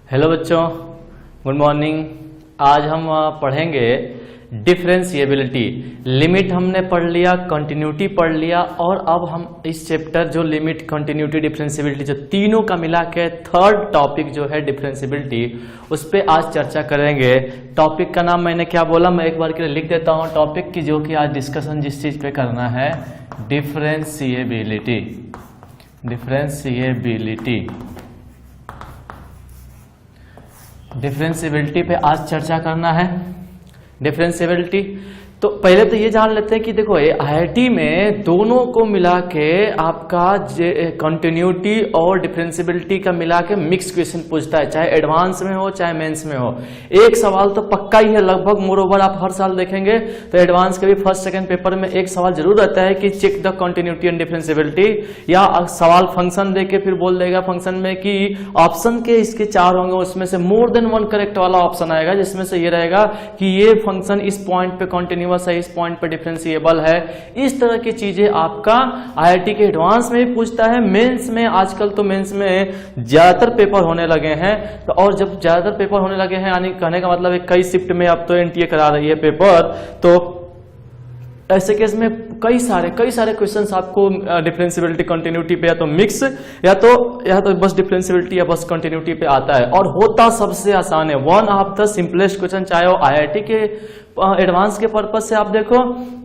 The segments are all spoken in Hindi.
हेलो बच्चों, गुड मॉर्निंग। आज हम पढ़ेंगे डिफरेंशिएबिलिटी। लिमिट हमने पढ़ लिया, कंटिन्यूटी पढ़ लिया, और अब हम इस चैप्टर जो लिमिट, कंटिन्यूटी, डिफरेंशिएबिलिटी जो तीनों का मिला के थर्ड टॉपिक जो है डिफरेंशिएबिलिटी, उस पे आज चर्चा करेंगे। टॉपिक का नाम मैंने क्या बोला, मैं एक बार के लिए लिख देता हूँ टॉपिक की, जो कि आज डिस्कशन जिस चीज पे करना है, डिफरेंशिएबिलिटी। डिफरेंशिएबिलिटी डिफरेंशिएबिलिटी पे आज चर्चा करना है। डिफरेंशिएबिलिटी तो पहले तो ये जान लेते हैं कि देखो आईआईटी में दोनों को मिला के आपका कंटिन्यूटी और डिफरेंशिएबिलिटी का मिला के मिक्स क्वेश्चन पूछता है, चाहे एडवांस में हो चाहे मेंस में हो। एक सवाल तो पक्का ही है लगभग, मोरओवर आप हर साल देखेंगे तो एडवांस के भी फर्स्ट सेकंड पेपर में एक सवाल जरूर रहता है कि check the continuity and differentiability, या सवाल फंक्शन देके फिर बोल देगा फंक्शन में कि ऑप्शन के इसके 4 होंगे, उसमें से मोर देन 1 करेक्ट वाला ऑप्शन आएगा, जिसमें से ये रहेगा कि ये फंक्शन इस पॉइंट पे कंटिन्यू है, इस पॉइंट पर डिफरेंशिएबल है। इस तरह की चीजें आपका आईआईटी के एडवांस में भी पूछता है। मेंस में आजकल तो मेंस में ज्यादातर पेपर होने लगे हैं, तो और जब ज्यादातर पेपर होने लगे हैं, यानी कहने का मतलब है कई शिफ्ट में अब तो एनटीए करा रही है पेपर, तो ऐसे केस में कई सारे क्वेश्चंस आपको डिफरेंशिएबिलिटी कंटिन्यूटी पे या तो मिक्स या तो बस डिफरेंशिएबिलिटी या बस कंटिन्यूटी पे आता है, और होता सबसे आसान है। One of the simplest question, चाहे वो आईआईटी के एडवांस के पर्पज से आप देखो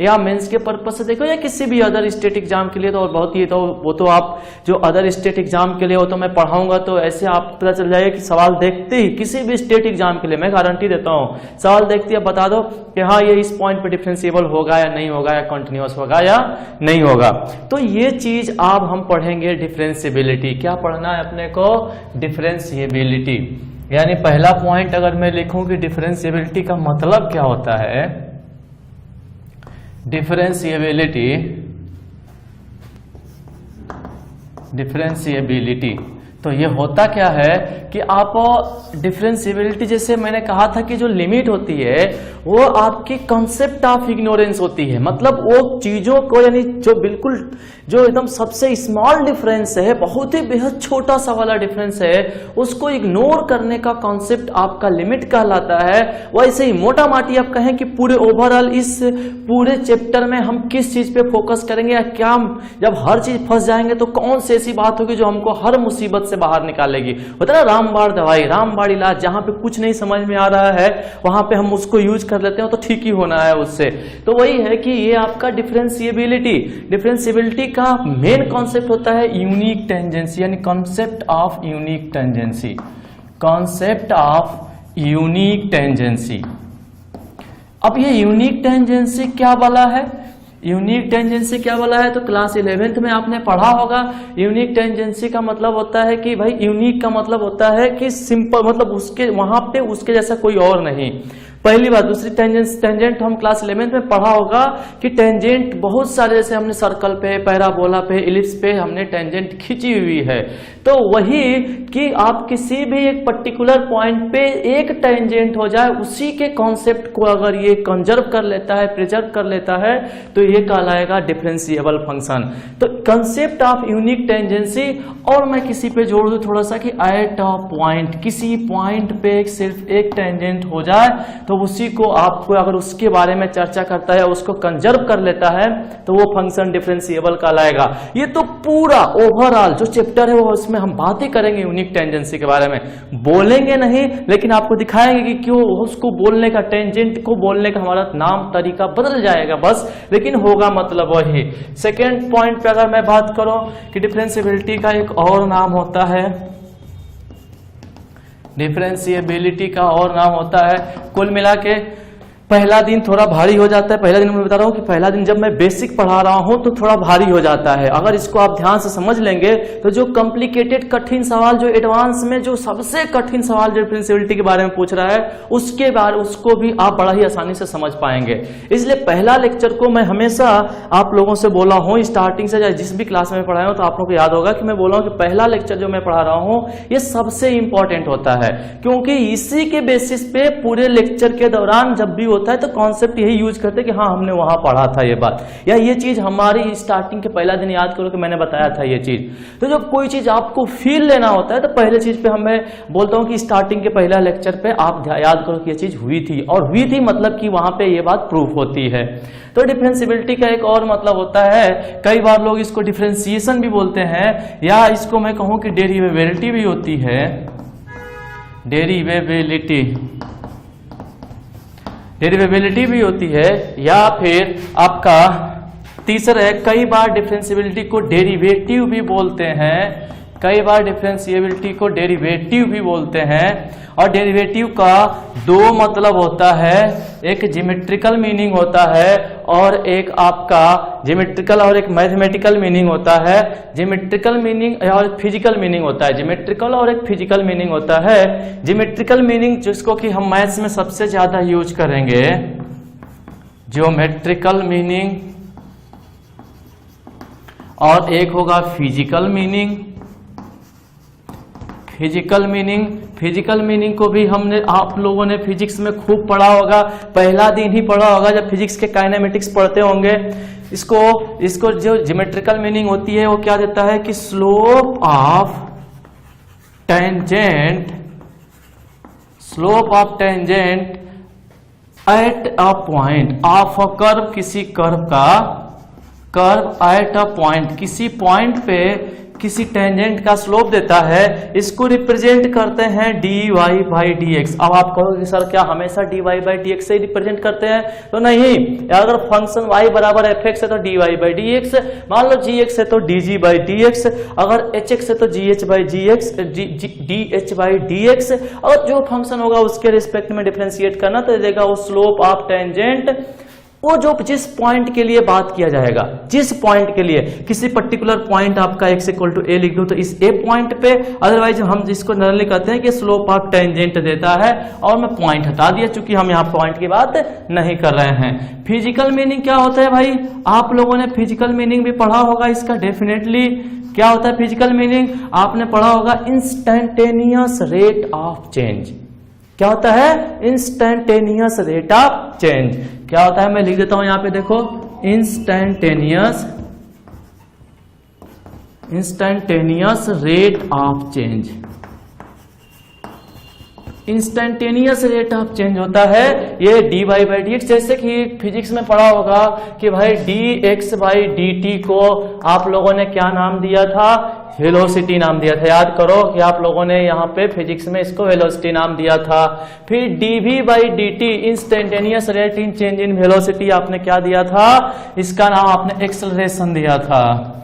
या मेंस के पर्पज से देखो या किसी भी अदर स्टेट एग्जाम के लिए, तो बहुत ही वो तो आप जो अदर स्टेट एग्जाम के लिए हो तो मैं पढ़ाऊंगा, तो ऐसे आप पता चल जाएगा कि सवाल देखते ही किसी भी स्टेट एग्जाम के लिए मैं गारंटी देता हूं, सवाल देखते ही बता दो कि हाँ ये इस पॉइंट पे डिफरेंशिएबल होगा या नहीं होगा, या कंटिन्यूअस होगा या नहीं होगा। तो ये चीज आप हम पढ़ेंगे डिफरेंशिएबिलिटी। क्या पढ़ना है अपने को? डिफरेंशिएबिलिटी। यानी पहला पॉइंट अगर मैं लिखूं कि डिफरेंशिएबिलिटी का मतलब क्या होता है, डिफरेंशिएबिलिटी तो ये होता क्या है कि आप डिफरेंशिएबिलिटी, जैसे मैंने कहा था कि जो लिमिट होती है वो आपकी कंसेप्ट ऑफ इग्नोरेंस होती है। मतलब वो चीजों को, यानी जो बिल्कुल जो एकदम सबसे स्मॉल डिफरेंस है, बहुत ही बेहद छोटा सा वाला डिफरेंस है, उसको इग्नोर करने का कॉन्सेप्ट आपका लिमिट कहलाता है। वैसे ही मोटा माटी आप कहें कि पूरे ओवरऑल इस पूरे चैप्टर में हम किस चीज पे फोकस करेंगे, या क्या जब हर चीज फंस जाएंगे तो कौन सी ऐसी बात होगी जो हमको हर मुसीबत से बाहर निकालेगी। होता है ना रामबाण दवाई, रामबाण इलाज, जहां पे कुछ नहीं समझ में आ रहा है वहां पे हम उसको यूज कर लेते हैं तो ठीक ही होना है उससे। तो वही है कि ये आपका डिफरेंशिएबिलिटी का मेन कॉन्सेप्ट होता है यूनिक टेंजेंसी, यानी concept of unique tangency. Concept of unique tangency. अब ये यूनिक टेंजेंसी क्या वाला है? यूनिक टेंजेंसी क्या वाला है? तो क्लास 11th में आपने पढ़ा होगा। यूनिक टेंजेंसी का मतलब होता है कि भाई यूनिक का मतलब होता है कि सिंपल, मतलब उसके वहां पे उसके जैसा कोई और नहीं। पहली बात। दूसरी टेंजेंट हम क्लास 11th में पढ़ा होगा कि टेंजेंट बहुत सारे, जैसे हमने सर्कल पे, पैराबोला पे, इलिप्स पे हमने टेंजेंट खींची हुई है। तो वही कि आप किसी भी एक पर्टिकुलर पॉइंट पे एक टेंजेंट हो जाए, उसी के कॉन्सेप्ट को अगर ये कंजर्व कर लेता है, प्रिजर्व कर लेता है, तो ये कहलाएगा डिफरेंशिएबल फंक्शन। तो कंसेप्ट ऑफ यूनिक टेंजेंसी, और मैं किसी पे जोड़ दूं थोड़ा सा कि एट अ पॉइंट, किसी पॉइंट पे सिर्फ एक टेंजेंट हो जाए तो उसी को आपको, अगर उसके बारे में चर्चा करता है, उसको कंजर्व कर लेता है, तो वो फंक्शन डिफरेंशिएबल कहलाएगा। ये तो पूरा ओवरऑल जो चैप्टर है वो उसमें हम बातें करेंगे यूनिक टेंजेंसी के बारे में, बोलेंगे नहीं लेकिन आपको दिखाएंगे कि क्यों उसको बोलने का, टेंजेंट को बोलने का हमारा नाम तरीका बदल जाएगा बस, लेकिन होगा मतलब वही। सेकेंड पॉइंट पे अगर मैं बात करूं कि डिफरेंशिएबिलिटी का एक और नाम होता है, डिफरेंशिएबिलिटी का और नाम होता है, कुल मिला के पहला दिन थोड़ा भारी हो जाता है। पहला दिन मैं बता रहा हूं कि पहला दिन जब मैं बेसिक पढ़ा रहा हूं तो थोड़ा भारी हो जाता है। अगर इसको आप ध्यान से समझ लेंगे तो जो कॉम्प्लिकेटेड कठिन सवाल, जो एडवांस में जो सबसे कठिन सवाल जो डिफरेंशिएबिलिटी के बारे में पूछ रहा है, उसके बारे उसको भी आप बड़ा ही आसानी से समझ पाएंगे। इसलिए पहला लेक्चर को मैं हमेशा आप लोगों से बोला हूं स्टार्टिंग से, जिस भी क्लास में पढ़ाया हूं, तो आप लोगों को याद होगा कि मैं बोला हूं कि पहला लेक्चर जो मैं पढ़ा रहा हूं ये सबसे इंपॉर्टेंट होता है, क्योंकि इसी के बेसिस पे पूरे लेक्चर के दौरान जब भी होता है तो कॉन्सेप्ट यही यूज करते हैं कि हाँ हमने वहां पढ़ा था ये बात, या ये चीज हमारी स्टार्टिंग के पहला दिन याद करो कि मैंने बताया था ये चीज। तो जब कोई चीज आपको फील लेना होता है तो पहले चीज पे मैं बोलता हूँ कि स्टार्टिंग के पहला लेक्चर पे आप याद करो कि ये चीज हुई थी, और हुई थी मतलब कि वहां पे ये बात प्रूफ होती है। तो डिफरेंशियबिलिटी का एक और मतलब होता है, कई बार लोग इसको डिफरेंशिएशन भी बोलते हैं, या इसको मैं कहूं कि डेरिवेबिलिटी भी होती है, डेरिवेबिलिटी भी होती है, या फिर आपका तीसरा है, कई बार डिफरेंशियबिलिटी को डेरिवेटिव भी बोलते हैं, कई बार डिफरेंशियबिलिटी को डेरिवेटिव भी बोलते हैं। और डेरिवेटिव का दो मतलब होता है, एक ज्योमेट्रिकल मीनिंग होता है और एक आपका ज्योमेट्रिकल और एक मैथमेटिकल मीनिंग होता है। ज्योमेट्रिकल मीनिंग और फिजिकल मीनिंग होता है, ज्योमेट्रिकल और एक फिजिकल मीनिंग होता है। ज्योमेट्रिकल मीनिंग जिसको कि हम मैथ्स में सबसे ज्यादा यूज करेंगे, ज्योमेट्रिकल मीनिंग, और एक होगा फिजिकल मीनिंग। फिजिकल मीनिंग को भी हमने आप लोगों ने फिजिक्स में खूब पढ़ा होगा, पहला दिन ही पढ़ा होगा जब फिजिक्स के काइनेमेटिक्स पढ़ते होंगे। इसको जो ज्योमेट्रिकल मीनिंग होती है वो क्या देता है कि slope of tangent at a point of a curve, किसी कर्व का कर्व एट अ पॉइंट, किसी पॉइंट पे किसी टेंजेंट का स्लोप देता है, इसको रिप्रेजेंट करते हैं dy बाई dx। अब आप कहोगे सर क्या हमेशा dy बाई dx से ही रिप्रेजेंट करते हैं? तो नहीं, अगर फंक्शन y बराबर fx है तो dy बाई dx, मान लो gx है तो dg बाई dx, अगर hx है तो gh by dh by dx, और जो फंक्शन होगा उसके रिस्पेक्ट में डिफरेंशिएट करना तो देगा वो स्लोप ऑफ टेंजेंट। वो जो जिस पॉइंट के लिए बात किया जाएगा, जिस पॉइंट के लिए किसी पर्टिकुलर पॉइंट आपका x इक्वल टू a लिख दो तो इस a पॉइंट पे, अदरवाइज हम जिसको नॉर्मली कहते हैं कि स्लोप ऑफ टेंजेंट देता है, और मैं पॉइंट हटा दिया क्योंकि हम यहाँ पॉइंट की बात नहीं कर रहे हैं। फिजिकल मीनिंग क्या होता है भाई? आप लोगों ने फिजिकल मीनिंग भी पढ़ा होगा इसका डेफिनेटली। क्या होता है फिजिकल मीनिंग? आपने पढ़ा होगा इंस्टेंटेनियस रेट ऑफ चेंज। क्या होता है? Instantaneous rate of change. क्या होता है? मैं लिख देता हूं यहां पे, देखो, instantaneous rate of change. Instantaneous rate of change होता है ये dy बाई dx। जैसे कि फिजिक्स में पढ़ा होगा कि भाई dx बाई dt को आप लोगों ने क्या नाम दिया था? वेलोसिटी नाम दिया था। याद करो कि आप लोगों ने यहाँ पे फिजिक्स में इसको वेलोसिटी नाम दिया था। फिर dv by dt instantaneous rate in change in velocity आपने क्या दिया था? इसका नाम आपने एक्सेलरेशन दिया था।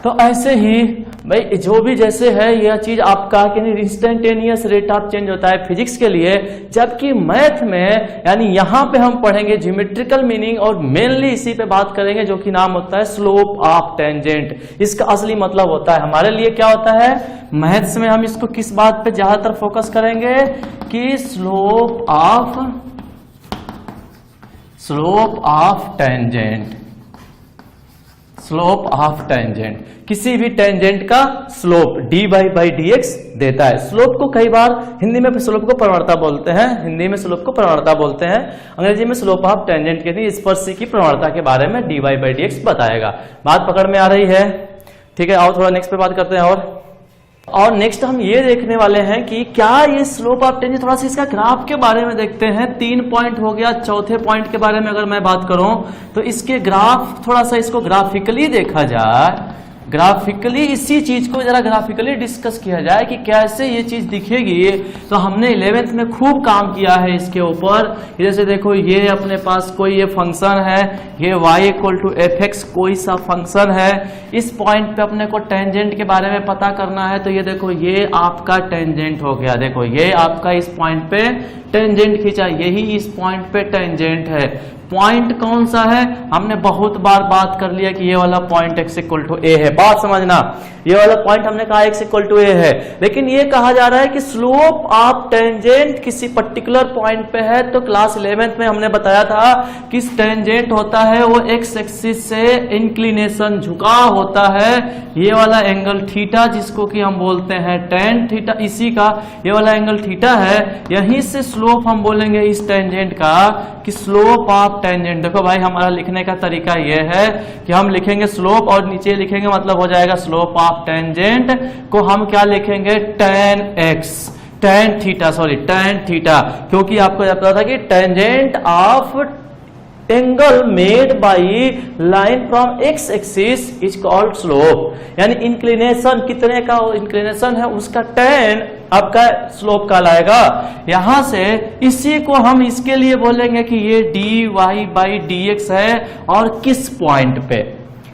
तो ऐसे ही भाई जो भी जैसे है यह चीज आपका कि इंस्टेंटेनियस रेट ऑफ चेंज होता है फिजिक्स के लिए, जबकि मैथ में यानी यहां पे हम पढ़ेंगे ज्योमेट्रिकल मीनिंग और मेनली इसी पे बात करेंगे जो कि नाम होता है स्लोप ऑफ टेंजेंट। इसका असली मतलब होता है हमारे लिए क्या होता है? मैथ्स में हम इसको किस बात पे ज्यादातर फोकस करेंगे कि स्लोप ऑफ टेंजेंट, किसी भी टेंजेंट का स्लोप dy बाई dx देता है। स्लोप को कई बार हिंदी में स्लोप को प्रवणता बोलते हैं, अंग्रेजी में स्लोप ऑफ टेंजेंट के लिए स्पर्शी की प्रवणता के बारे में dy बाई dx बताएगा। बात पकड़ में आ रही है? ठीक है, आओ थोड़ा नेक्स्ट पे बात करते हैं। और नेक्स्ट हम ये देखने वाले हैं कि क्या ये स्लोप ऑफ टेंजेंट, थोड़ा सा इसका ग्राफ के बारे में देखते हैं। 3 पॉइंट हो गया। चौथे पॉइंट के बारे में अगर मैं बात करूं तो इसके ग्राफ, थोड़ा सा इसको ग्राफिकली देखा जाए, ग्राफिकली इसी चीज को जरा ग्राफिकली डिस्कस किया जाए कि कैसे ये चीज दिखेगी। तो हमने 11th में खूब काम किया है इसके ऊपर। जैसे देखो ये अपने पास कोई ये फंक्शन है, ये y इक्वल टू fx कोई सा फंक्शन है। इस पॉइंट पे अपने को टेंजेंट के बारे में पता करना है। तो ये देखो ये आपका टेंजेंट हो गया। देखो ये आपका इस पॉइंट पे टेंजेंट खींचा, यही इस पॉइंट पे टेंजेंट है। पॉइंट कौन सा है, हमने बहुत बार बात कर लिया कि ये वाला पॉइंट x इक्वल टू ए है। बात समझना, ये वाला पॉइंट हमने कहा x इक्वल टू ए है, लेकिन ये कहा जा रहा है कि स्लोप ऑफ टेंजेंट किसी पर्टिकुलर पॉइंट पे है। तो क्लास 11th में हमने बताया था कि टेंजेंट होता है वो x एक्सिस से इंक्लिनेशन झुकाव होता है, ये वाला एंगल थीटा जिसको कि हम बोलते हैं टेन थीटा, इसी का ये वाला एंगल थीटा है। यहीं से स्लोप हम बोलेंगे इस टेंजेंट का कि स्लोप ऑफ टेंजेंट। देखो भाई हमारा लिखने का तरीका ये है कि हम लिखेंगे स्लोप और नीचे लिखेंगे मतलब हो जाएगा स्लोप ऑफ टेंजेंट को हम क्या लिखेंगे ten x, tan theta, sorry tan theta, क्योंकि आपको पता था कि tangent of angle made by line from x axis is called slope, यानी इंक्लिनेशन कितने का इंक्लिनेशन है उसका टेन आपका स्लोप कहलाएगा। यहां से इसी को हम इसके लिए बोलेंगे कि ये dy बाई dx है, और किस पॉइंट पे,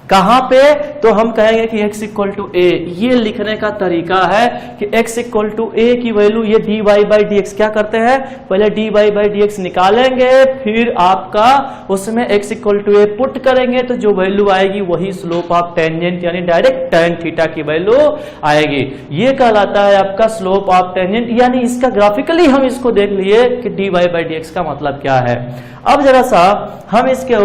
कहां पे, तो हम कहेंगे कि x इक्वल टू ए। ये लिखने का तरीका है कि x इक्वल टू ए की वैल्यू ये dy बाई dx क्या करते हैं, पहले dy बाई dx निकालेंगे, फिर आपका उसमें x equal to A put करेंगे, तो जो वैल्यू आएगी वही स्लोप ऑफ टेंजेंट यानी डायरेक्ट टेन थीटा की वैल्यू आएगी। ये कहलाता है आपका स्लोप ऑफ टेंजेंट, यानी इसका ग्राफिकली हम इसको देख लिए कि dy बाई dx का मतलब क्या है। अब जरा सा हम इसके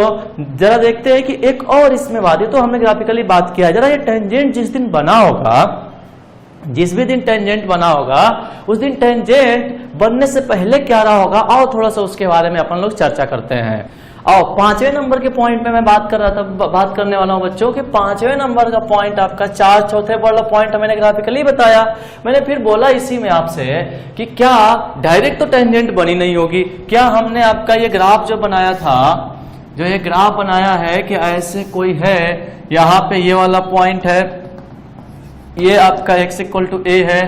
जरा देखते हैं कि एक और इसमें बात है, तो हमने ग्राफिकली बात किया, जरा ये टेंजेंट जिस दिन बना होगा, जिस भी दिन टेंजेंट बना होगा उस दिन टेंजेंट बनने से पहले क्या रहा होगा, और थोड़ा सा उसके बारे में अपन लोग चर्चा करते हैं। और 5वें नंबर के पॉइंट पे मैं बात करने वाला हूं बच्चों कि 5वें नंबर का पॉइंट आपका 4 चौथे वाला पॉइंट मैंने ग्राफिकली बताया। मैंने फिर बोला इसी में आपसे कि क्या डायरेक्ट तो टेंजेंट बनी नहीं होगी, क्या हमने आपका ये ग्राफ जो बनाया था, जो ये ग्राफ बनाया है कि ऐसे कोई है, यहाँ पे ये वाला पॉइंट है, ये आपका x इक्वल टू ए है,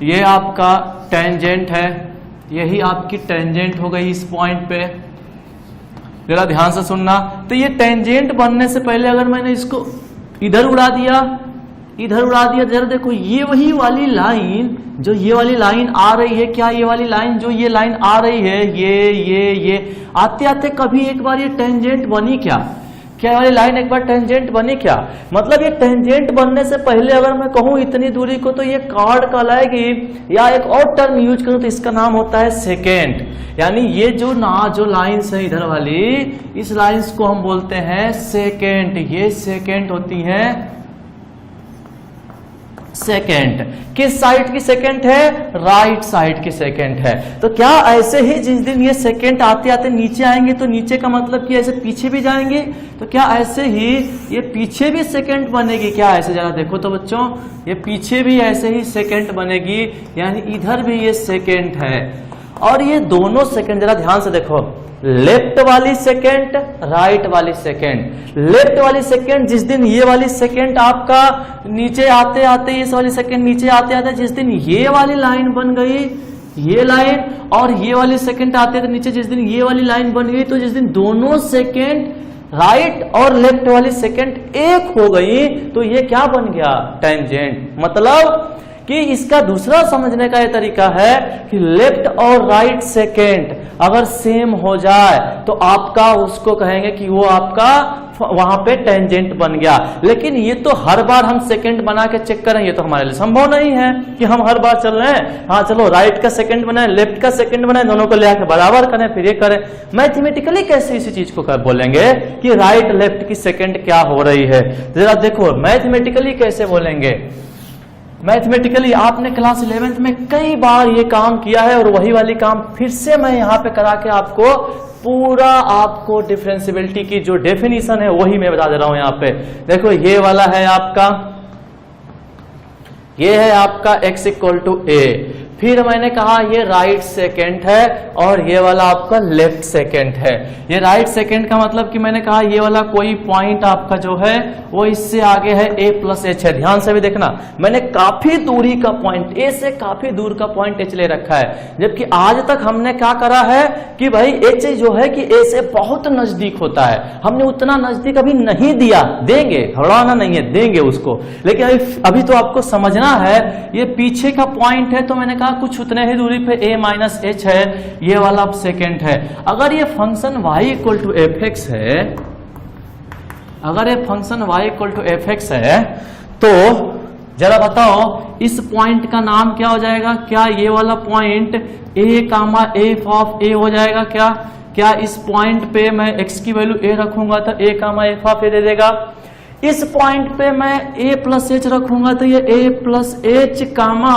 ये आपका टेंजेंट है, यही आपकी टेंजेंट हो गई इस पॉइंट पे। जरा ध्यान से सुनना, तो ये टेंजेंट बनने से पहले अगर मैंने इसको इधर उड़ा दिया, इधर उड़ा दिया, जरा देखो ये वही वाली लाइन, जो ये वाली लाइन आ रही है, क्या ये वाली लाइन, जो ये लाइन आ रही है, ये आते आते कभी एक बार ये टेंजेंट बनी क्या, क्या वाली लाइन एक बार टेंजेंट बनी क्या, मतलब ये टेंजेंट बनने से पहले अगर मैं कहूं इतनी दूरी को, तो ये कॉर्ड कहलाएगी, या एक और टर्म यूज करूं तो इसका नाम होता है सेकेंड। यानी ये जो लाइन्स है इधर वाली, इस लाइन्स को हम बोलते हैं सेकेंड, ये सेकेंड होती है, सेकेंड किस साइड की सेकेंड है, राइट साइड की सेकेंड है। तो क्या ऐसे ही जिस दिन ये सेकेंड आते आते नीचे आएंगे, तो नीचे का मतलब कि ऐसे पीछे भी जाएंगे, तो क्या ऐसे ही ये पीछे भी सेकेंड बनेगी क्या, ऐसे जरा देखो तो बच्चों, ये पीछे भी ऐसे ही सेकेंड बनेगी, यानी इधर भी ये सेकेंड है, और ये दोनों सेकेंड जरा ध्यान से देखो, लेफ्ट वाली सेकेंड, राइट वाली सेकेंड। लेफ्ट वाली सेकेंड जिस दिन ये वाली सेकेंड आपका नीचे आते आते, इस वाली सेकेंड नीचे आते आते जिस दिन ये वाली लाइन बन गई, ये लाइन, और ये वाली सेकेंड आते थे नीचे, जिस दिन ये वाली लाइन बन गई, तो जिस दिन दोनों सेकेंड राइट और लेफ्ट वाली सेकेंड एक हो गई, तो ये क्या बन गया, टेंजेंट। मतलब कि इसका दूसरा समझने का यह तरीका है कि लेफ्ट और राइट सेकेंड अगर सेम हो जाए तो आपका उसको कहेंगे कि वो आपका वहां पे टेंजेंट बन गया। लेकिन ये तो हर बार हम सेकंड बना के चेक करें, ये तो हमारे लिए संभव नहीं है कि हम हर बार चल रहे हैं, हाँ चलो राइट का सेकंड बनाए, लेफ्ट का सेकंड बनाए, दोनों को ले आके बराबर करें, फिर ये करें। मैथमेटिकली कैसे इसी चीज को बोलेंगे कि राइट लेफ्ट की सेकंड क्या हो रही है, जरा देखो मैथमेटिकली कैसे बोलेंगे। मैथमेटिकली आपने क्लास 11th में कई बार ये काम किया है, और वही वाली काम फिर से मैं यहाँ पे करा के आपको पूरा आपको डिफरेंशियबिलिटी की जो डेफिनेशन है वही मैं बता दे रहा हूं। यहाँ पे देखो ये वाला है आपका, ये है आपका x इक्वल टू ए, फिर मैंने कहा ये राइट सेकेंड है और ये वाला आपका लेफ्ट सेकेंड है। ये राइट सेकेंड का मतलब कि मैंने कहा ये वाला कोई पॉइंट आपका जो है वो इससे आगे है a प्लस एच है। ध्यान से भी देखना, मैंने काफी दूरी का पॉइंट a से काफी दूर का पॉइंट h ले रखा है, जबकि आज तक हमने क्या करा है कि भाई h जो है कि a से बहुत नजदीक होता है, हमने उतना नजदीक अभी नहीं दिया, देंगे, घबराना नहीं है, देंगे उसको। लेकिन अभी तो आपको समझना है ये पीछे का पॉइंट है, तो मैंने का कुछ उतने ही दूरी पे a माइनस एच है, ये वाला अब सेकेंड है। अगर ये function y equal to F X है, अगर ये function y equal to F X है, तो जरा बताओ इस पॉइंट का नाम क्या हो जाएगा? क्या ये वाला point a comma F of A हो जाएगा? क्या इस पॉइंट पे मैं x की वैल्यू a रखूंगा तो a कामा एफ ऑफ ए दे देगा। इस पॉइंट पे मैं a प्लस एच रखूंगा तो ये a plus H comma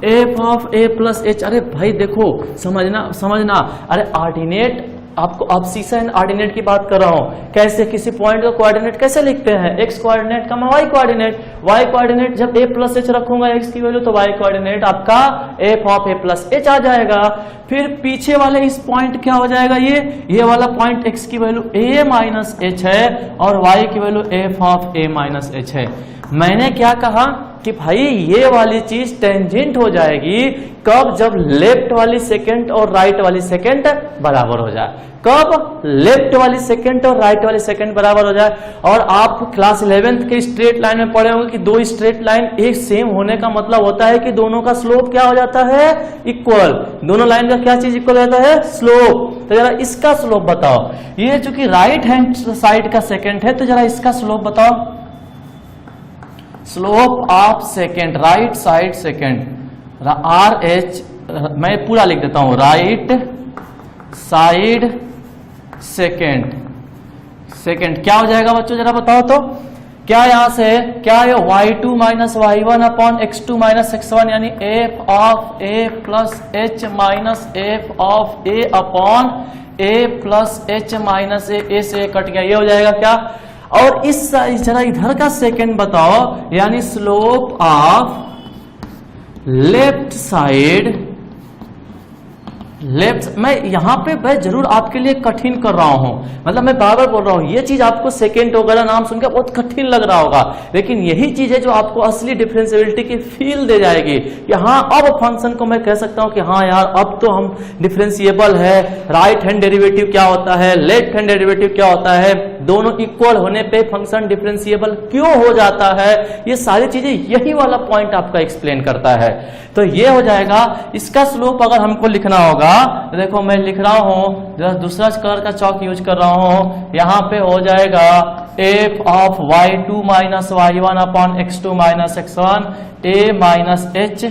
F of A plus H. अरे भाई देखो, समझना, अरे ऑर्डिनेट, आपको ऑब्सिशन ऑर्डिनेट की बात कर रहा हूं। कैसे किसी पॉइंट का कोऑर्डिनेट कैसे लिखते हैं? x कोऑर्डिनेट का y कोऑर्डिनेट, y कोऑर्डिनेट जब a प्लस एच रखूंगा x की वैल्यू तो y कोऑर्डिनेट आपका F of A plus H आ जाएगा। फिर पीछे वाले इस पॉइंट क्या हो जाएगा? ये वाला पॉइंट x की वैल्यू a माइनस एच है और y की value F of a minus H है। मैंने क्या कहा कि भाई ये वाली चीज टेंजेंट हो जाएगी कब? जब लेफ्ट वाली सेकंड और राइट वाली सेकंड बराबर हो जाए। कब? लेफ्ट वाली सेकंड और राइट वाली सेकंड बराबर हो जाए। और आप क्लास 11th के स्ट्रेट लाइन में पढ़े होंगे कि दो स्ट्रेट लाइन एक सेम होने का मतलब होता है कि दोनों का स्लोप क्या हो जाता है? इक्वल। दोनों लाइन का क्या चीज इक्वल हो जाता है? स्लोप। तो जरा इसका स्लोप बताओ। ये चूंकि राइट हैंड साइड का सेकंड है तो जरा इसका स्लोप बताओ। Slope of second, right side second, R H, मैं पूरा लिख देता हूं, राइट साइड सेकेंड क्या हो जाएगा बच्चों? जरा बताओ तो। क्या यहां से क्या है? y2 minus y1 upon x2 minus x1, यानी F of A plus H minus F of A upon A plus H minus A से कट गया, ये हो जाएगा क्या? और इस जरा इधर का सेकंड बताओ, यानी स्लोप ऑफ लेफ्ट साइड, मैं यहां पे मैं जरूर आपके लिए कठिन कर रहा हूं, मतलब मैं बार बार बोल रहा हूं, ये चीज आपको सेकेंड वगैरह नाम सुनकर बहुत कठिन लग रहा होगा, लेकिन यही चीज है जो आपको असली डिफरेंशिएबिलिटी की फील दे जाएगी कि हाँ अब फंक्शन को मैं कह सकता हूं कि हाँ यार अब तो हम डिफरेंशिएबल है। राइट हैंड डेरिवेटिव क्या होता है, लेफ्ट हैंड डेरिवेटिव क्या होता है, दोनों इक्वल होने पे फंक्शन डिफरेंशिएबल क्यों हो जाता है, ये सारी चीजें यही वाला पॉइंट आपका एक्सप्लेन करता है। तो ये हो जाएगा। इसका स्लोप अगर हमको लिखना होगा, देखो मैं लिख रहा हूं, दूसरा कलर का चौक यूज कर रहा हूं, यहां पे हो जाएगा F of y2 minus y1 upon x2 minus x1 a minus H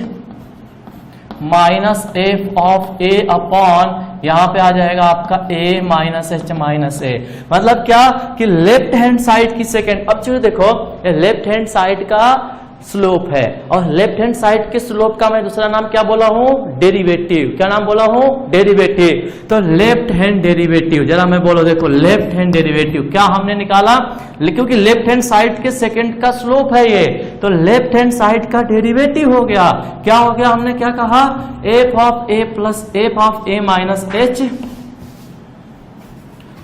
minus F of A upon, यहां पे आ जाएगा आपका a माइनस एच माइनस ए। मतलब क्या कि लेफ्ट हैंड साइड की सेकेंड, अब चलिए देखो लेफ्ट हैंड साइड का स्लोप है और लेफ्ट हैंड साइड के स्लोप का मैं दूसरा नाम क्या बोला हूं? डेरिवेटिव। क्या नाम बोला हूं? डेरिवेटिव। तो लेफ्ट हैंड डेरिवेटिव, जरा मैं बोलो, देखो लेफ्ट हैंड डेरिवेटिव क्या हमने निकाला, क्योंकि लेफ्ट हैंड साइड के सेकंड का स्लोप है ये, तो लेफ्ट हैंड साइड का डेरिवेटिव हो गया। क्या हो गया? हमने क्या कहा? F of A plus f of a minus h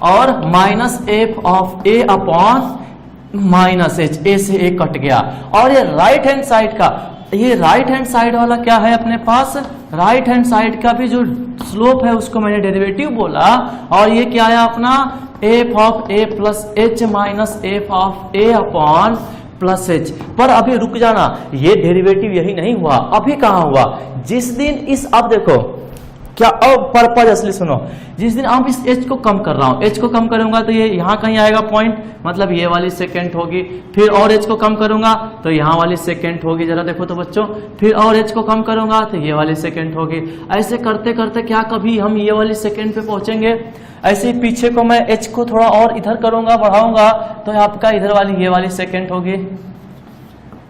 और minus F of A upon minus h, a से ए कट गया। और ये राइट हैंड साइड का, ये राइट हैंड साइड वाला क्या है अपने पास? राइट हैंड साइड का भी जो स्लोप है उसको मैंने डेरिवेटिव बोला, और ये क्या है अपना? F of A plus H minus F of A upon plus H. पर अभी रुक जाना, ये डेरिवेटिव यही नहीं हुआ, अभी कहां हुआ? जिस दिन इस, अब देखो क्या, अब पर्पज असली सुनो, जिस दिन आप इस एच को कम कर रहा हूं, एच को कम करूंगा तो ये यहां कहीं आएगा पॉइंट, मतलब ये वाली सेकेंड होगी, फिर और एच को कम करूंगा तो यहां वाली सेकेंड होगी, जरा देखो तो बच्चों, फिर और एच को कम करूंगा तो ये वाली सेकेंड होगी। ऐसे करते करते क्या कभी हम ये वाली सेकेंड पे पहुंचेंगे? ऐसे ही पीछे को मैं एच को थोड़ा और इधर करूंगा, बढ़ाऊंगा तो आपका इधर वाली ये वाली सेकेंड होगी,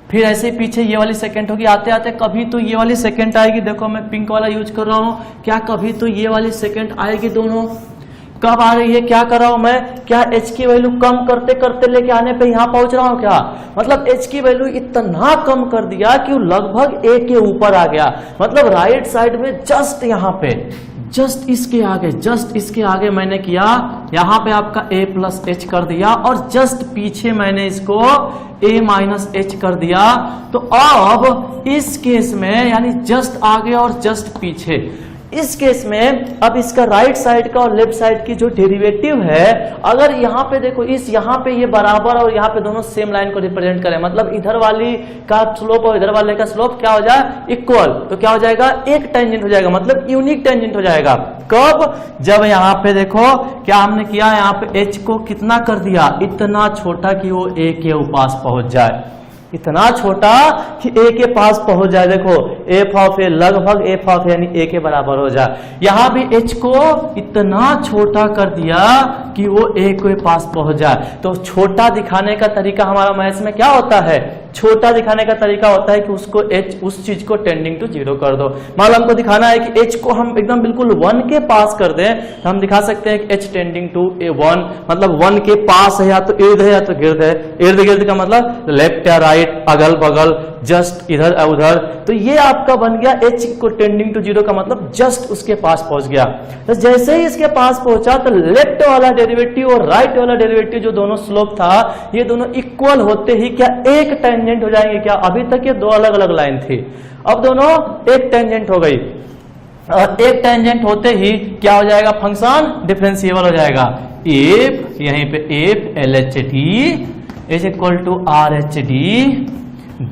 फिर ऐसे ही पीछे ये वाली सेकंड होगी, आते आते कभी तो ये वाली सेकंड आएगी। देखो मैं पिंक वाला यूज कर रहा हूं, क्या कभी तो ये वाली सेकंड आएगी। दोनों कब आ रही है? क्या कर रहा हूं मैं? क्या एच की वैल्यू कम करते करते लेके आने पे यहां पहुंच रहा हूं क्या? मतलब एच की वैल्यू इतना कम कर दिया कि वो लगभग ए के ऊपर आ गया, मतलब राइट साइड में जस्ट यहां पे, जस्ट इसके आगे मैंने किया, यहां पे आपका a प्लस एच कर दिया और जस्ट पीछे मैंने इसको a माइनस एच कर दिया। तो अब इस केस में यानी जस्ट आगे और जस्ट पीछे, इस केस में अब इसका राइट साइड का और लेफ्ट साइड की जो डेरिवेटिव है, अगर यहाँ पे देखो यहाँ पे ये बराबर और यहाँ पे दोनों सेम लाइन को रिप्रेजेंट करें, मतलब इधर वाली का स्लोप और इधर वाले का स्लोप क्या हो जाए, इक्वल, तो क्या हो जाएगा, एक टेंजेंट हो जाएगा, मतलब यूनिक टेंजेंट हो जाएगा। कब, जब यहाँ पे देखो क्या हमने किया, यहाँ पे h को कितना कर दिया, इतना छोटा कि वो a के पास पहुंच जाए, इतना छोटा कि a के पास पहुंच जाए। देखो f ऑफ a लगभग f ऑफ a यानी a के बराबर हो जाए। यहां भी h को इतना छोटा कर दिया कि वो a के पास पहुंच जाए। तो छोटा दिखाने का तरीका हमारा मैथ्स में क्या होता है, छोटा दिखाने का तरीका होता है कि उसको h, उस चीज को टेंडिंग टू 0 कर दो। मान लो हमको दिखाना है कि h को हम एकदम बिल्कुल 1 के पास कर दें, तो हम दिखा सकते हैं कि h टेंडिंग टू 1, मतलब 1 के पास है, या तो इर्द है या तो गिर्द है। इर्द गिर्द का मतलब लेफ्ट या राइट, अगल बगल, जस्ट इधर उधर। तो ये आपका बन गया h को टेंडिंग टू 0 का मतलब जस्ट उसके पास पहुंच गया। तो जैसे ही इसके पास पहुंचा तो लेफ्ट वाला डेरिवेटिव और राइट वाला डेरिवेटिव जो दोनों स्लोप था, ये दोनों इक्वल होते ही क्या एक टेंजेंट हो जाएंगे क्या। अभी तक ये दो अलग अलग लाइन थी, अब दोनों एक टेंजेंट हो गई, और एक टेंजेंट होते ही क्या हो जाएगा, फंक्शन डिफरेंशिएबल हो जाएगा। इफ यहीं पे if LHD is equal to RHD,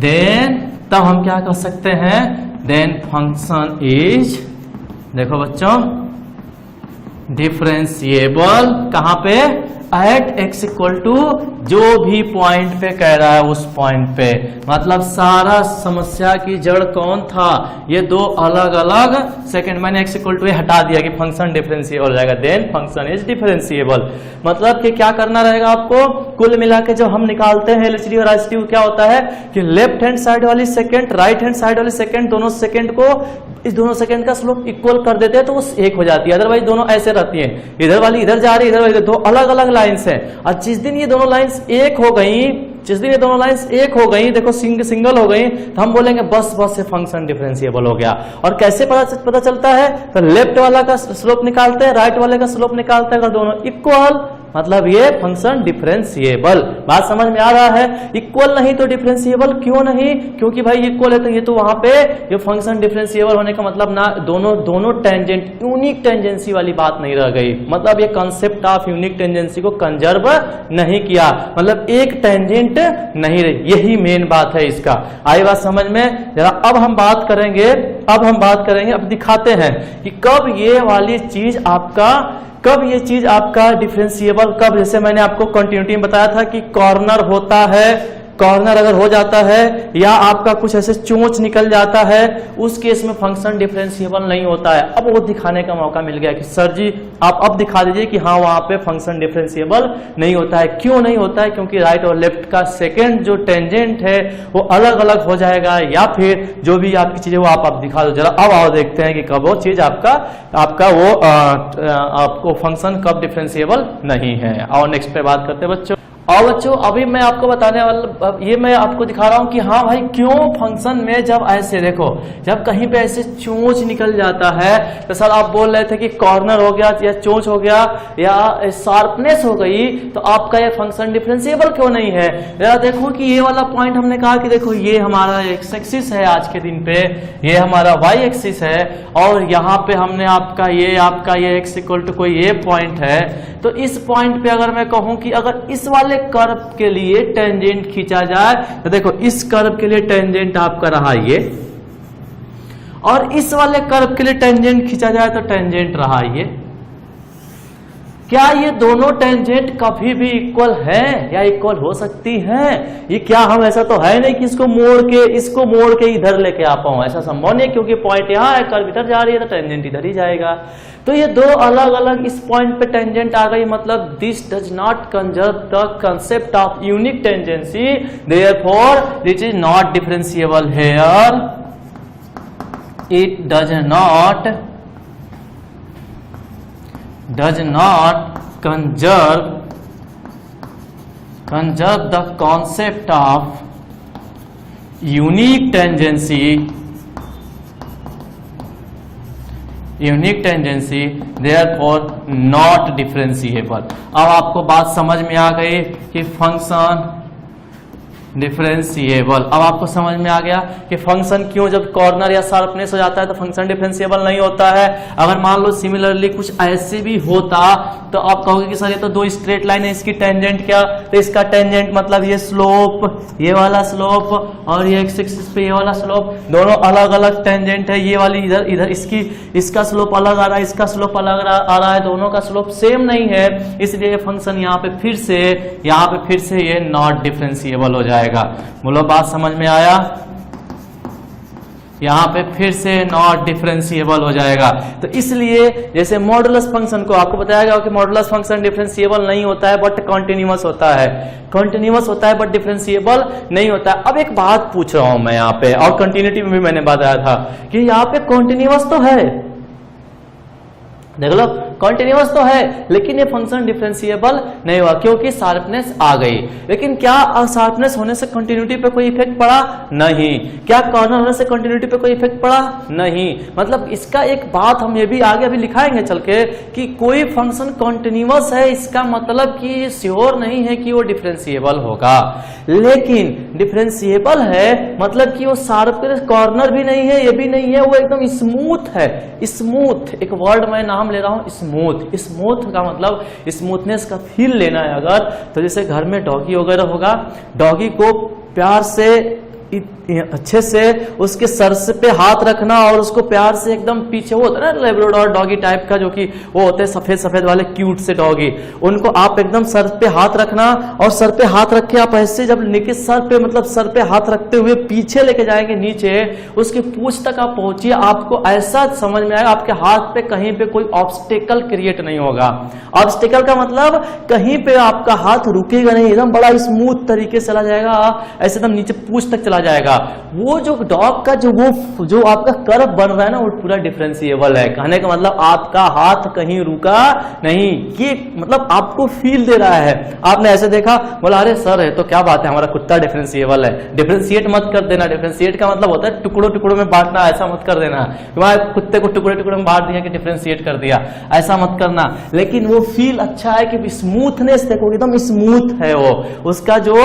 then तब हम क्या कर सकते हैं, देन फंक्शन इज, देखो बच्चों, डिफरेंशिएबल कहां पे, एट x इक्वल टू जो भी पॉइंट पे कह रहा है उस पॉइंट पे। मतलब सारा समस्या की जड़ कौन था, ये दो अलग अलग सेकंड, मैंने x इक्वल टू हटा दिया कि फंक्शन डिफरेंशिएबल हो जाएगा, देन फंक्शन इज डिफरेंशिएबल। मतलब कि क्या करना रहेगा आपको, कुल मिला के जब हम निकालते हैं LHD और RHD क्या होता है कि लेफ्ट हैंड साइड वाली सेकंड, राइट हैंड साइड वाली सेकंड, दोनों सेकंड को, इस दोनों सेकंड का स्लोप इक्वल कर देते हैं तो वो एक हो जाती है। अदरवाइज दोनों ऐसे रहती है, इधर वाली इधर जा रही है, इधर वाली, दो अलग अलग लाइंस है। और जिस दिन ये दोनों लाइंस एक हो गई, जिस दिन ये दोनों लाइंस एक हो गई, देखो सिंगल हो गई, तो हम बोलेंगे बस से फंक्शन डिफरेंशिएबल हो गया। और कैसे पता चलता है, तो लेफ्ट वाला का स्लोप निकालते हैं, राइट वाले का स्लोप निकालते हैं, अगर दोनों इक्वल मतलब ये फंक्शन डिफरेंशिएबल। बात समझ में आ रहा है, इक्वल नहीं तो डिफरेंशिएबल क्यों नहीं, क्योंकि भाई इक्वल है तो ये तो वहां पे ये फंक्शन डिफरेंशिएबल होने का मतलब ना दोनों टेंजेंट यूनिक टेंजेंसी वाली बात नहीं रह गई, मतलब ये कंसेप्ट ऑफ यूनिक टेंजेंसी को कंजर्व नहीं किया, मतलब एक टेंजेंट नहीं रही, यही मेन बात है इसका। आई बात समझ में जरा। अब हम बात करेंगे, अब दिखाते हैं कि कब ये वाली चीज आपका, कब ये चीज आपका डिफरेंशिएबल, कब, जैसे मैंने आपको कंटिन्यूटी में बताया था कि कॉर्नर होता है, कॉर्नर अगर हो जाता है या आपका कुछ ऐसे चोंच निकल जाता है, उस केस में फंक्शन डिफरेंशिएबल नहीं होता है। अब वो दिखाने का मौका मिल गया कि सर जी आप अब दिखा दीजिए कि हाँ वहां पे फंक्शन डिफरेंशिएबल नहीं होता है। क्यों नहीं होता है, क्योंकि राइट और लेफ्ट का सेकेंड जो टेंजेंट है वो अलग अलग हो जाएगा, या फिर जो भी आपकी चीज है वो आप दिखा दो जरा। अब आओ देखते हैं कि कब वो चीज आपका वो आपको फंक्शन कब डिफरेंशिएबल नहीं है। और नेक्स्ट पे बात करते हैं बच्चों। और बच्चों अभी मैं आपको बताने वाला, ये मैं आपको दिखा रहा हूं कि हाँ भाई क्यों फंक्शन में जब ऐसे देखो, जब कहीं पे ऐसे चोंच निकल जाता है, तो सर आप बोल रहे थे कि कॉर्नर हो गया या चोंच हो गया या शार्पनेस हो गई, तो आपका ये फंक्शन डिफरेंशिएबल क्यों नहीं है। जरा देखो कि ये वाला पॉइंट हमने कहा कि देखो ये हमारा एक्स एक्सिस है आज के दिन पे, ये हमारा वाई एक्सिस है, और यहाँ पे हमने आपका ये एक्स इक्वल टू कोई ये पॉइंट है। तो इस पॉइंट पे अगर मैं कहूं कि अगर इस वाले कर्व के लिए टेंजेंट खींचा जाए, तो देखो इस कर्व के लिए टेंजेंट आपका रहा ये, और इस वाले कर्व के लिए टेंजेंट खींचा जाए तो टेंजेंट रहा ये। क्या ये दोनों टेंजेंट कभी भी इक्वल है या इक्वल हो सकती हैं? ये क्या हम ऐसा तो है नहीं कि इसको मोड़ के इधर लेके आ पाऊं, ऐसा संभव नहीं, क्योंकि पॉइंट यहाँ है, कर्व इधर जा रही है तो टेंजेंट इधर ही जाएगा। तो ये दो अलग अलग इस पॉइंट पे टेंजेंट आ गई, मतलब this does not conserve the concept of unique tangency, therefore it is not differentiable here, it does not conserve the concept of unique tangency, therefore not differentiable। अब आपको बात समझ में आ गई कि फंक्शन डिफरेंशिएबल। अब आपको समझ में आ गया कि फंक्शन क्यों जब कॉर्नर या शार्पनेस हो जाता है तो फंक्शन डिफरेंशिएबल नहीं होता है। अगर मान लो सिमिलरली कुछ ऐसे भी होता तो आप कहोगे कि सर ये तो दो स्ट्रेट लाइन है, इसकी टेंजेंट क्या, तो इसका टेंजेंट मतलब ये स्लोप, ये वाला स्लोप और ये एक्स एक्सिस पे ये वाला स्लोप, दोनों अलग अलग टेंजेंट है। ये वाली इधर इधर इसका स्लोप अलग आ रहा है, इसका स्लोप अलग आ रहा है, दोनों का स्लोप सेम नहीं है, इसलिए फंक्शन यहाँ पे फिर से ये नॉट डिफरेंशिएबल हो जाएगा। बोलो बात समझ में आया? यहाँ पे फिर से नॉट डिफरेंशिएबल हो जाएगा। तो इसलिए जैसे मॉडुलस फंक्शन को आपको बताया गया कि मॉडुलस फंक्शन डिफरेंशिएबल नहीं होता है बट कॉन्टिन्यूअस होता है, कॉन्टिन्यूअस होता है बट डिफरेंशिएबल नहीं होता है। अब एक बात पूछ रहा हूं मैं यहाँ पे, और कंटिन्यूटी में भी मैंने बताया था कि यहाँ पे कॉन्टिन्यूअस तो है, देख लो कॉन्टिन्यूअस तो है, लेकिन ये फंक्शन डिफरेंशिएबल नहीं हुआ क्योंकि शार्पनेस आ गई। लेकिन क्या शार्पनेस होने से कंटिन्यूटी पे कोई इफेक्ट पड़ा? नहीं। क्या कॉर्नर होने से कंटिन्यूटी पे कोई इफेक्ट पड़ा? नहीं। मतलब इसका एक बात हम ये भी आगे अभी लिखाएंगे चल के कि कोई फंक्शन कंटिन्यूअस है इसका मतलब कि श्योर नहीं है कि वो डिफरेंशिएबल होगा, लेकिन डिफरेंशिएबल है मतलब कि वो शार्पनेस कॉर्नर भी नहीं है, ये भी नहीं है, वो एकदम स्मूथ है। स्मूथ एक वर्ड मैं नाम ले रहा हूं, स्मूथ। स्मूथ का मतलब स्मूथनेस का फील लेना है अगर, तो जैसे घर में डॉगी वगैरह होगा, डॉगी को प्यार से अच्छे से उसके सर से पे हाथ रखना और उसको प्यार से एकदम पीछे, वो होता है ना लेब्राडोर डॉगी टाइप का जो कि वो होते हैं सफेद सफेद वाले क्यूट से डॉगी, उनको आप एकदम सर पे हाथ रखना और सर पे हाथ रख के आप ऐसे जब लेके सर पे मतलब सर पे हाथ रखते हुए पीछे लेके जाएंगे नीचे, उसके पूंछ तक आप पहुंचिए, आपको ऐसा समझ में आएगा आपके हाथ पे कहीं पे कोई ऑब्स्टेकल क्रिएट नहीं होगा। ऑब्स्टेकल का मतलब कहीं पे आपका हाथ रुकेगा नहीं, एकदम बड़ा स्मूथ तरीके से चला जाएगा, ऐसे एकदम नीचे पूंछ तक चला जाएगा। वो जो डॉग का जो आपका कर्व बन रहा है ना वो पूरा डिफरेंशिएबल है। कहने का मतलब आपका हाथ कहीं रुका नहीं, ये मतलब आपको फील दे रहा है। आपने ऐसे देखा, बोला अरे सर है तो क्या बात है हमारा कुत्ता डिफरेंशिएबल है। डिफरेंशिएट मत कर देना, डिफरेंशिएट का मतलब होता है टुकड़ों टुकड़ों में बांटना, ऐसा मत कर देना कुत्ते को टुकड़े टुकड़े में बांट दिया कि डिफरेंशिएट कर दिया, ऐसा मत करना। लेकिन वो फील अच्छा है कि स्मूथनेस देखो एकदम स्मूथ है, वो उसका जो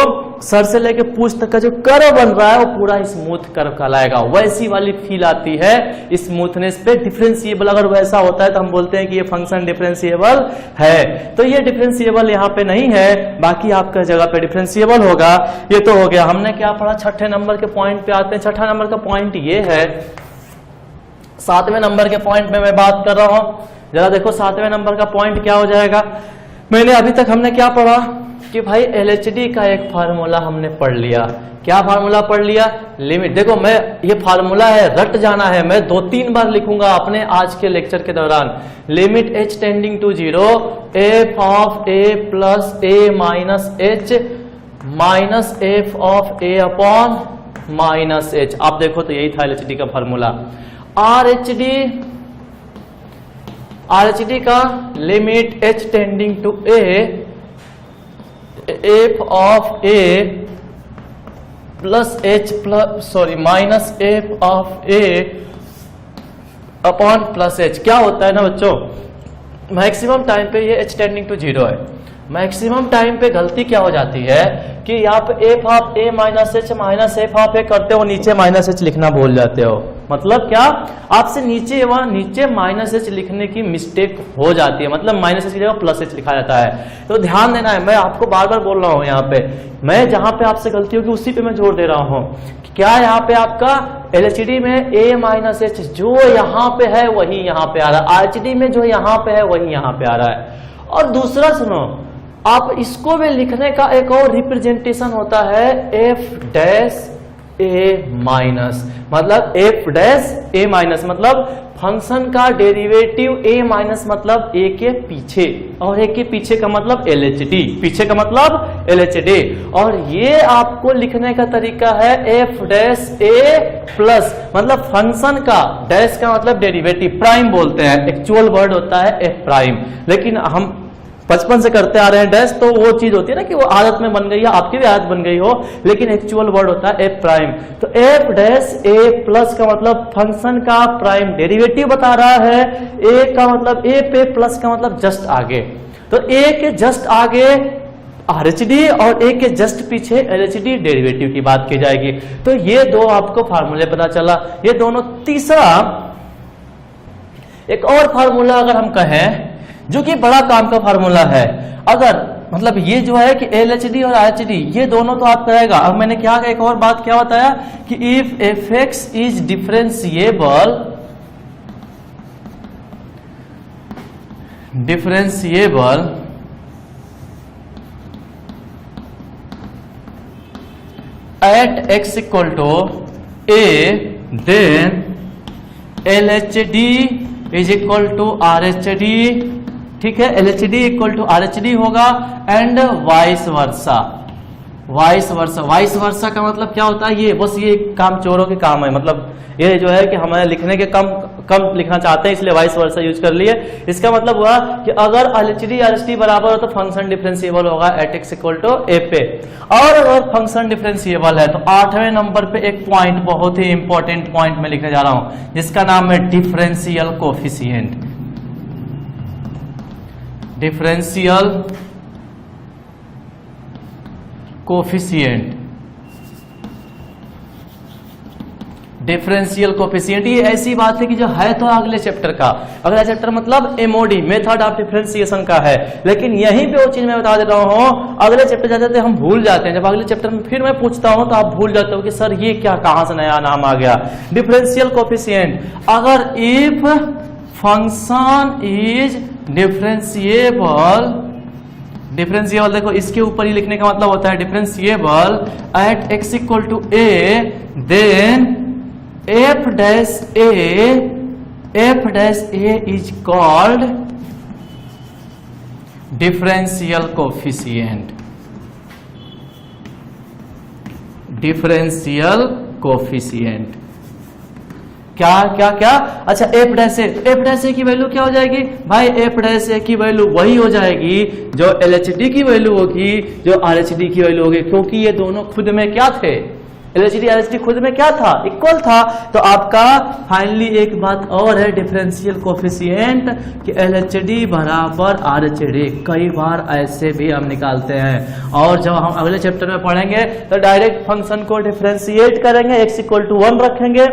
सर से लेके पूंछ तक का जो कर्व बन रहा है वो पूरा स्मूथ कर्व कहलाएगा, वैसी वाली फील आती है स्मूथनेस पे। डिफरेंशिएबल अगर वैसा होता है तो हम बोलते हैं कि ये फंक्शन डिफरेंशिएबल है। तो ये डिफरेंशिएबल यहाँ पे नहीं है, बाकी आपका जगह पे डिफरेंशिएबल होगा। ये तो हो गया, हमने क्या पढ़ा, छठे नंबर के पॉइंट पे आते हैं। छठा नंबर का पॉइंट ये है, सातवें नंबर के पॉइंट में मैं बात कर रहा हूं, जरा देखो सातवें नंबर का पॉइंट क्या हो जाएगा। मैंने अभी तक हमने क्या पढ़ा कि भाई एलएचडी का एक फार्मूला हमने पढ़ लिया। क्या फार्मूला पढ़ लिया? लिमिट। देखो मैं ये फार्मूला है, रट जाना है, मैं 2-3 बार लिखूंगा अपने आज के लेक्चर के दौरान। Limit h tending to 0 f of a plus a minus h minus f of a upon minus h। आप देखो तो यही था एलएचडी का फार्मूला। आरएचडी का limit h tending to a f of a plus h plus minus f of a upon plus h। क्या होता है ना बच्चों, मैक्सिमम टाइम पे ये h टेंडिंग टू 0 है। मैक्सिमम टाइम पे गलती क्या हो जाती है कि यहाँ पे f of a minus h minus f of a करते हो, नीचे माइनस h लिखना भूल जाते हो। मतलब क्या, आपसे नीचे वहां नीचे माइनस h लिखने की मिस्टेक हो जाती है, मतलब माइनस h की जगह प्लस h लिखा जाता है। तो ध्यान देना है, मैं आपको बार बार बोल रहा हूं, यहाँ पे मैं जहां पे आपसे गलती होगी उसी पे मैं जोर दे रहा हूं। क्या यहाँ पे आपका एलएचडी में a माइनस h जो यहाँ पे है वही यहाँ पे आ रहा है, आरएचडी में जो यहाँ पे है वही यहाँ पे आ रहा है। और दूसरा सुनो, आप इसको भी लिखने का एक और रिप्रेजेंटेशन होता है f डैश a माइनस, मतलब f डैश a माइनस मतलब फंक्शन का डेरिवेटिव a माइनस मतलब a के पीछे, और a के पीछे का मतलब LHD, पीछे का मतलब LHD। और ये आपको लिखने का तरीका है f डैश a प्लस, मतलब फंक्शन का डैश का मतलब डेरिवेटिव, प्राइम बोलते हैं, एक्चुअल वर्ड होता है f प्राइम, लेकिन हम बचपन से करते आ रहे हैं डैश, तो वो चीज होती है ना कि वो आदत में बन गई है, आपकी भी आदत बन गई हो, लेकिन एक्चुअल वर्ड होता है f प्राइम। तो f डैश a प्लस का मतलब फंक्शन का प्राइम डेरिवेटिव बता रहा है, a का मतलब a पे प्लस का मतलब जस्ट आगे, तो a के जस्ट आगे RHD और एक के जस्ट पीछे LHD डेरिवेटिव की बात की जाएगी। तो ये दो आपको फार्मूले पता चला, ये दोनों। तीसरा एक और फार्मूला अगर हम कहें जो कि बड़ा काम का फार्मूला है, अगर मतलब ये जो है कि LHD और RHD ये दोनों तो आपका रहेगा। अब मैंने क्या एक और बात क्या बताया कि if fx is differentiable at x equal to a, then LHD is equal to RHD, ठीक है, LHD इक्वल टू RHD होगा and vice versa. Vice versa का मतलब क्या होता है, ये बस ये काम चोरों के काम है, मतलब ये जो है कि हमें लिखने के कम लिखना चाहते हैं इसलिए वाइस वर्सा यूज कर लिए। इसका मतलब हुआ कि अगर LHD RHD बराबर हो तो फंक्शन डिफरेंशिएबल होगा एट एक्स इक्वल टू ए पे, और अगर फंक्शन डिफरेंशिएबल है तो 8वें नंबर पे एक पॉइंट, बहुत ही इंपॉर्टेंट पॉइंट में लिखने जा रहा हूं जिसका नाम है differential coefficient. Differential coefficient, differential coefficient ये ऐसी बात है कि जो है तो अगले चैप्टर का, अगला चैप्टर मतलब MOD मेथड ऑफ डिफरेंशिएशन का है, लेकिन यहीं पे वो चीज मैं बता दे रहा हूं, अगले चैप्टर जाते जाते हम भूल जाते हैं। जब अगले चैप्टर में फिर मैं पूछता हूं तो आप भूल जाते हो कि सर ये क्या, कहां से नया नाम आ गया। डिफरेंशियल कोफिशिएंट, अगर इफ फंक्शन इज डिफरेंशिएबल देखो इसके ऊपर ही लिखने का मतलब होता है differentiable at X equal to A, then f dash a is called differential coefficient। Differential coefficient क्या क्या क्या, अच्छा f डैश ए की वैल्यू क्या हो जाएगी भाई, f डैश ए की वैल्यू वही हो जाएगी जो LHD की वैल्यू होगी, जो RHD की वैल्यू होगी, क्योंकि ये दोनों खुद में क्या थे, LHD RHD खुद में क्या था, इक्वल था। तो आपका फाइनली एक बात और है डिफरेंशियल कोफिशिएंट कि LHD बराबर RHD, कई बार ऐसे भी हम निकालते हैं, और जब हम अगले चैप्टर में पढ़ेंगे तो डायरेक्ट फंक्शन को डिफरेंशिएट करेंगे, x इक्वल टू 1 रखेंगे,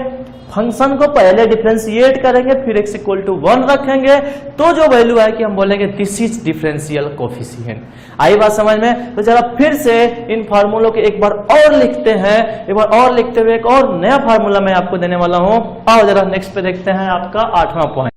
फंक्शन को पहले डिफरेंशिएट करेंगे फिर x इक्वल टू 1 रखेंगे, तो जो वैल्यू है कि हम बोलेंगे दिस इज डिफरेंशियल कोफिशिएंट। आई बात समझ में? तो जरा फिर से इन फार्मूलों के एक बार और लिखते हैं, एक बार और लिखते हुए एक और नया फार्मूला मैं आपको देने वाला हूं। आओ जरा नेक्स्ट पे देखते हैं आपका 8वां पॉइंट।